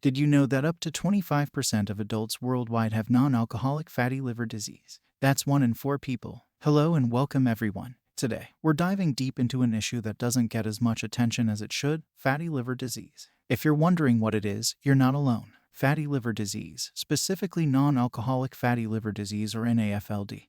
Did you know that up to 25% of adults worldwide have non-alcoholic fatty liver disease? That's 1 in 4 people. Hello and welcome everyone. Today, we're diving deep into an issue that doesn't get as much attention as it should: fatty liver disease. If you're wondering what it is, you're not alone. Fatty liver disease, specifically non-alcoholic fatty liver disease or NAFLD,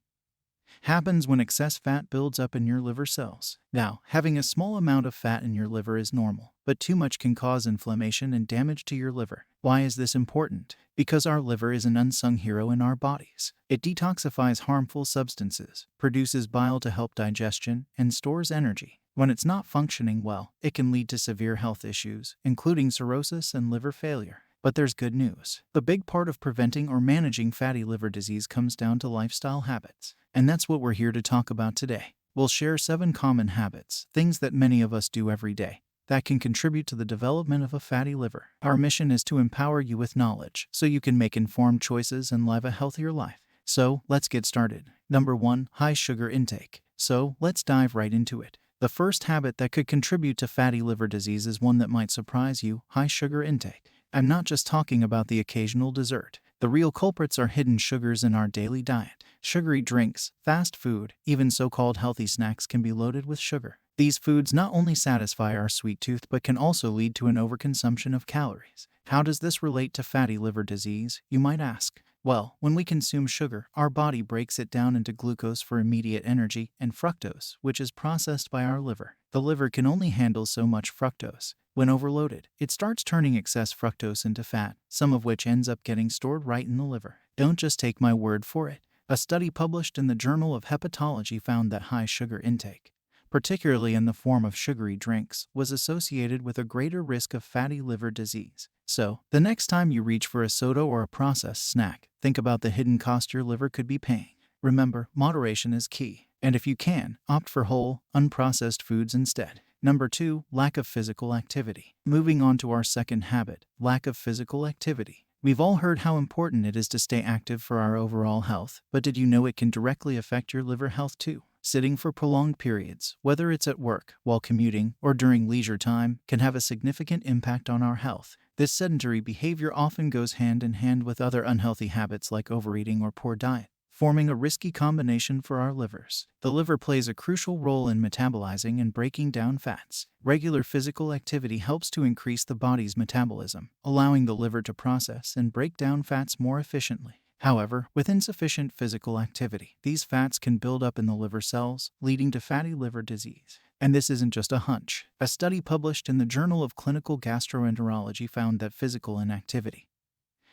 happens when excess fat builds up in your liver cells. Now, having a small amount of fat in your liver is normal, but too much can cause inflammation and damage to your liver. Why is this important? Because our liver is an unsung hero in our bodies. It detoxifies harmful substances, produces bile to help digestion, and stores energy. When it's not functioning well, it can lead to severe health issues, including cirrhosis and liver failure. But there's good news. The big part of preventing or managing fatty liver disease comes down to lifestyle habits. And that's what we're here to talk about today. We'll share 7 common habits, things that many of us do every day, that can contribute to the development of a fatty liver. Our mission is to empower you with knowledge so you can make informed choices and live a healthier life. So, let's get started. Number 1, high sugar intake. So, let's dive right into it. The first habit that could contribute to fatty liver disease is one that might surprise you: high sugar intake. I'm not just talking about the occasional dessert. The real culprits are hidden sugars in our daily diet. Sugary drinks, fast food, even so-called healthy snacks can be loaded with sugar. These foods not only satisfy our sweet tooth but can also lead to an overconsumption of calories. How does this relate to fatty liver disease, you might ask? Well, when we consume sugar, our body breaks it down into glucose for immediate energy and fructose, which is processed by our liver. The liver can only handle so much fructose. When overloaded, it starts turning excess fructose into fat, some of which ends up getting stored right in the liver. Don't just take my word for it. A study published in the Journal of Hepatology found that high sugar intake, particularly in the form of sugary drinks, was associated with a greater risk of fatty liver disease. So, the next time you reach for a soda or a processed snack, think about the hidden cost your liver could be paying. Remember, moderation is key. And if you can, opt for whole, unprocessed foods instead. Number 2, lack of physical activity. Moving on to our second habit, lack of physical activity. We've all heard how important it is to stay active for our overall health, but did you know it can directly affect your liver health too? Sitting for prolonged periods, whether it's at work, while commuting, or during leisure time, can have a significant impact on our health. This sedentary behavior often goes hand in hand with other unhealthy habits like overeating or poor diet, forming a risky combination for our livers. The liver plays a crucial role in metabolizing and breaking down fats. Regular physical activity helps to increase the body's metabolism, allowing the liver to process and break down fats more efficiently. However, with insufficient physical activity, these fats can build up in the liver cells, leading to fatty liver disease. And this isn't just a hunch. A study published in the Journal of Clinical Gastroenterology found that physical inactivity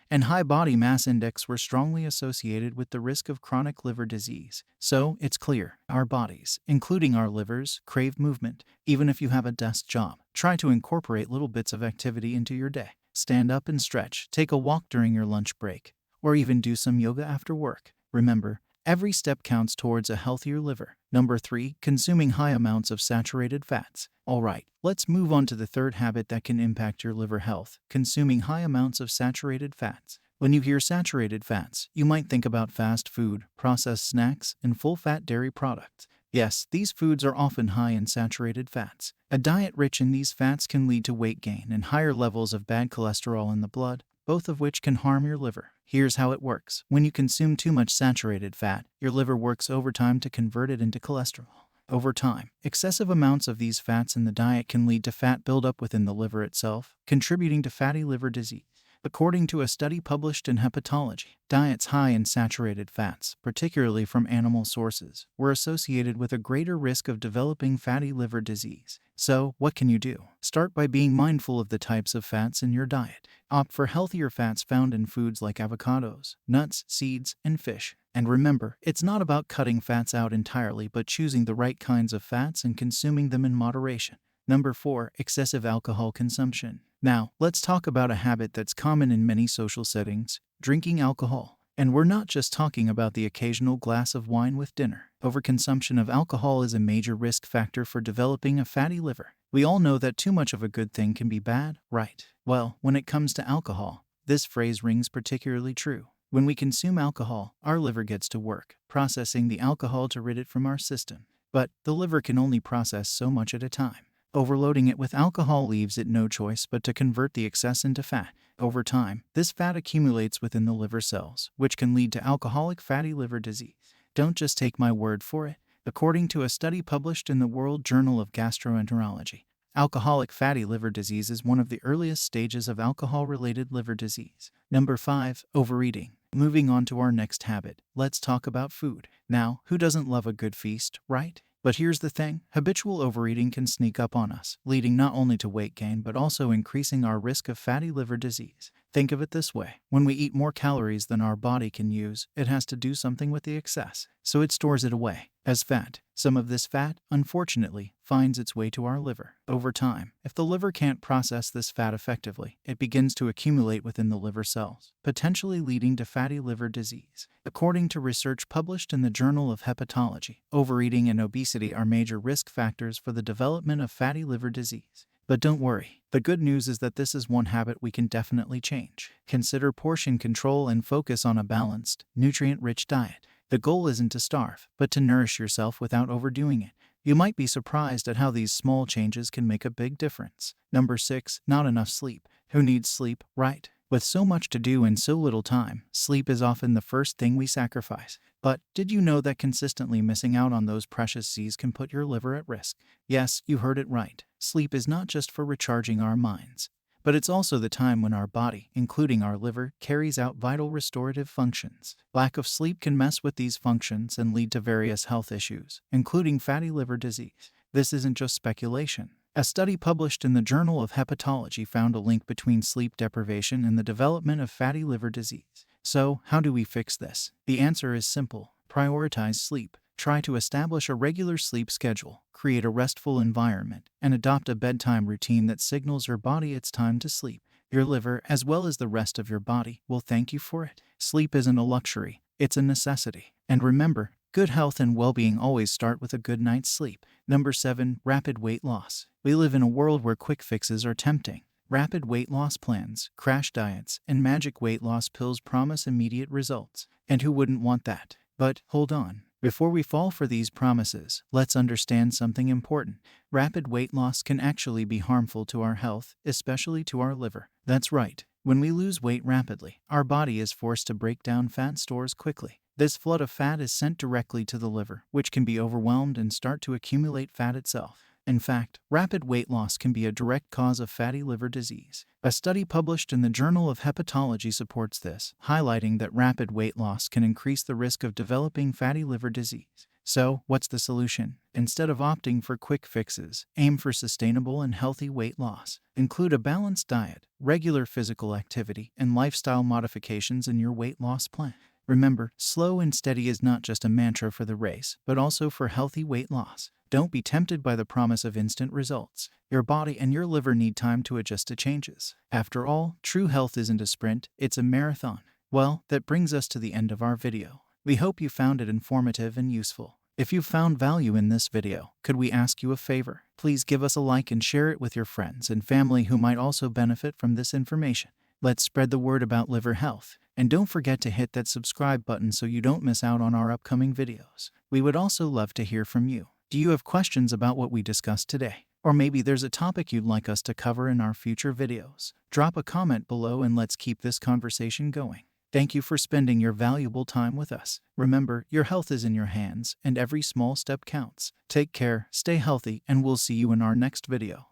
and high body mass index were strongly associated with the risk of chronic liver disease. So, it's clear, our bodies, including our livers, crave movement. Even if you have a desk job, try to incorporate little bits of activity into your day. Stand up and stretch, take a walk during your lunch break, or even do some yoga after work. Remember, every step counts towards a healthier liver. Number 3, consuming high amounts of saturated fats. Alright, let's move on to the third habit that can impact your liver health: consuming high amounts of saturated fats. When you hear saturated fats, you might think about fast food, processed snacks, and full-fat dairy products. Yes, these foods are often high in saturated fats. A diet rich in these fats can lead to weight gain and higher levels of bad cholesterol in the blood, both of which can harm your liver. Here's how it works. When you consume too much saturated fat, your liver works overtime to convert it into cholesterol. Over time, excessive amounts of these fats in the diet can lead to fat buildup within the liver itself, contributing to fatty liver disease. According to a study published in Hepatology, diets high in saturated fats, particularly from animal sources, were associated with a greater risk of developing fatty liver disease. So, what can you do? Start by being mindful of the types of fats in your diet. Opt for healthier fats found in foods like avocados, nuts, seeds, and fish. And remember, it's not about cutting fats out entirely but choosing the right kinds of fats and consuming them in moderation. Number 4, excessive alcohol consumption. Now, let's talk about a habit that's common in many social settings: drinking alcohol. And we're not just talking about the occasional glass of wine with dinner. Overconsumption of alcohol is a major risk factor for developing a fatty liver. We all know that too much of a good thing can be bad, right? Well, when it comes to alcohol, this phrase rings particularly true. When we consume alcohol, our liver gets to work, processing the alcohol to rid it from our system. But the liver can only process so much at a time. Overloading it with alcohol leaves it no choice but to convert the excess into fat. Over time, this fat accumulates within the liver cells, which can lead to alcoholic fatty liver disease. Don't just take my word for it. According to a study published in the World Journal of Gastroenterology, alcoholic fatty liver disease is one of the earliest stages of alcohol-related liver disease. Number 5. Overeating. Moving on to our next habit, let's talk about food. Now, who doesn't love a good feast, right? But here's the thing, habitual overeating can sneak up on us, leading not only to weight gain but also increasing our risk of fatty liver disease. Think of it this way, when we eat more calories than our body can use, it has to do something with the excess, so it stores it away as fat. Some of this fat, unfortunately, finds its way to our liver. Over time, if the liver can't process this fat effectively, it begins to accumulate within the liver cells, potentially leading to fatty liver disease. According to research published in the Journal of Hepatology, overeating and obesity are major risk factors for the development of fatty liver disease. But don't worry, the good news is that this is one habit we can definitely change. Consider portion control and focus on a balanced, nutrient-rich diet. The goal isn't to starve, but to nourish yourself without overdoing it. You might be surprised at how these small changes can make a big difference. Number 6. Not enough sleep. Who needs sleep, right? With so much to do and so little time, sleep is often the first thing we sacrifice. But did you know that consistently missing out on those precious C's can put your liver at risk? Yes, you heard it right. Sleep is not just for recharging our minds, but it's also the time when our body, including our liver, carries out vital restorative functions. Lack of sleep can mess with these functions and lead to various health issues, including fatty liver disease. This isn't just speculation. A study published in the Journal of Hepatology found a link between sleep deprivation and the development of fatty liver disease. So, how do we fix this? The answer is simple. Prioritize sleep. Try to establish a regular sleep schedule, create a restful environment, and adopt a bedtime routine that signals your body it's time to sleep. Your liver, as well as the rest of your body, will thank you for it. Sleep isn't a luxury, it's a necessity. And remember, good health and well-being always start with a good night's sleep. Number 7. Rapid weight loss. We live in a world where quick fixes are tempting. Rapid weight loss plans, crash diets, and magic weight loss pills promise immediate results. And who wouldn't want that? But hold on. Before we fall for these promises, let's understand something important. Rapid weight loss can actually be harmful to our health, especially to our liver. That's right. When we lose weight rapidly, our body is forced to break down fat stores quickly. This flood of fat is sent directly to the liver, which can be overwhelmed and start to accumulate fat itself. In fact, rapid weight loss can be a direct cause of fatty liver disease. A study published in the Journal of Hepatology supports this, highlighting that rapid weight loss can increase the risk of developing fatty liver disease. So, what's the solution? Instead of opting for quick fixes, aim for sustainable and healthy weight loss. Include a balanced diet, regular physical activity, and lifestyle modifications in your weight loss plan. Remember, slow and steady is not just a mantra for the race, but also for healthy weight loss. Don't be tempted by the promise of instant results. Your body and your liver need time to adjust to changes. After all, true health isn't a sprint, it's a marathon. Well, that brings us to the end of our video. We hope you found it informative and useful. If you found value in this video, could we ask you a favor? Please give us a like and share it with your friends and family who might also benefit from this information. Let's spread the word about liver health. And don't forget to hit that subscribe button so you don't miss out on our upcoming videos. We would also love to hear from you. Do you have questions about what we discussed today? Or maybe there's a topic you'd like us to cover in our future videos? Drop a comment below and let's keep this conversation going. Thank you for spending your valuable time with us. Remember, your health is in your hands, and every small step counts. Take care, stay healthy, and we'll see you in our next video.